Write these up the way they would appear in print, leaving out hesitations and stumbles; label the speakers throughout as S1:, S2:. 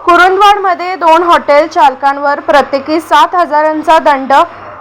S1: कुरुंदवाडमध्ये 2 hotel चालकांवर प्रत्येकी 7,000चा दंड.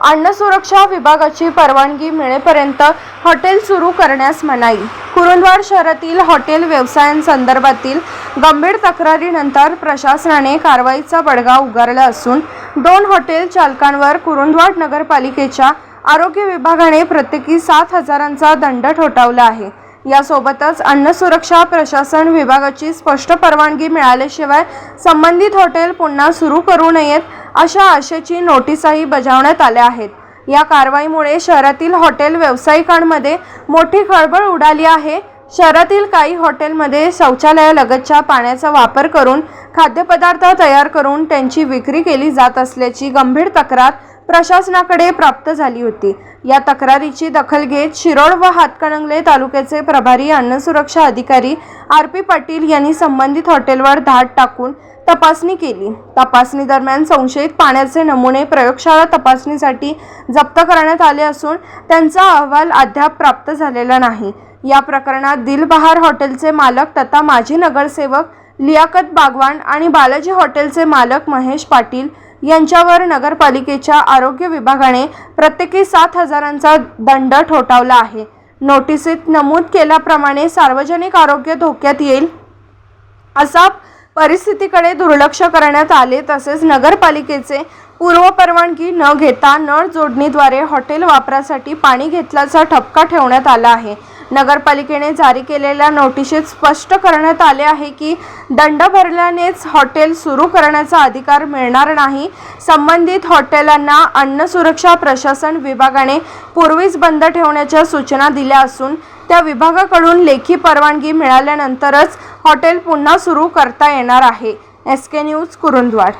S1: अन्न सुरक्षा विभागाची परवानगी मिळेपर्यंत हॉटेल सुरू करण्यास मनाई. कुरुंदवाड शहरातील हॉटेल व्यवसायांसंदर्भातील गंभीर तक्रारीनंतर प्रशासनाने कारवाईचा बडगा उगारला असून 2 हॉटेल चालकांवर कुरुंदवाड नगरपालिकेच्या आरोग्य विभागाने प्रत्येकी 7,000चा दंड ठोठावला आहे. यासोबतच अन्न सुरक्षा प्रशासन विभागाची स्पष्ट परवानगी मिळाल्याशिवाय संबंधित हॉटेल पुन्हा सुरू करू नयेत अशा आशेची नोटीसही बजावण्यात आल्या आहेत. या कारवाईमुळे शहरातील हॉटेल व्यावसायिकांमध्ये मोठी खळबळ उडाली आहे. शहरातील काही हॉटेलमध्ये शौचालयालगतच्या पाण्याचा वापर करून खाद्यपदार्थ तयार करून त्यांची विक्री केली जात असल्याची गंभीर तक्रार प्रशासनाकडे प्राप्त झाली होती. या तक्रारीची दखल घेत शिरोळ व हातकणंगले तालुक्याचे प्रभारी अन्न सुरक्षा अधिकारी RP पाटील यांनी संबंधित हॉटेलवर धाड टाकून तपासणी केली. तपासणी दरम्यान संशयित पाण्याचे नमुने प्रयोगशाळा तपासणीसाठी जप्त करण्यात आले असून त्यांचा अहवाल अद्याप प्राप्त झालेला नाही. या प्रकरणात दिलबहार हॉटेलचे मालक तथा माजी नगरसेवक लियाकत बागवान आणि बालाजी हॉटेलचे मालक महेश पाटील यांच्यावर नगरपालिकेच्या आरोग्य विभागाने प्रत्येकी 7,000चा दंड ठोठावला आहे. नोटीसीत नमूद केल्याप्रमाणे सार्वजनिक आरोग्य धोक्यात येईल अशा परिस्थितीकडे दुर्लक्ष करण्यात आले. तसेच नगरपालिकेचे पूर्वपरवानगी न घेता नळ जोडणीद्वारे हॉटेल वापरासाठी पाणी घेतल्याचा ठपका ठेवण्यात आला आहे. नगरपालिकेने जारी केलेल्या नोटिशीत स्पष्ट करण्यात आले आहे की दंड भरल्यानेच हॉटेल सुरू करण्याचा अधिकार मिळणार नाही. संबंधित हॉटेलांना अन्न सुरक्षा प्रशासन विभागाने पूर्वीच बंद ठेवण्याच्या सूचना दिल्या असून त्या विभागाकडून लेखी परवानगी मिळाल्यानंतरच हॉटेल पुन्हा सुरू करता येणार आहे. SK news Kurundwad.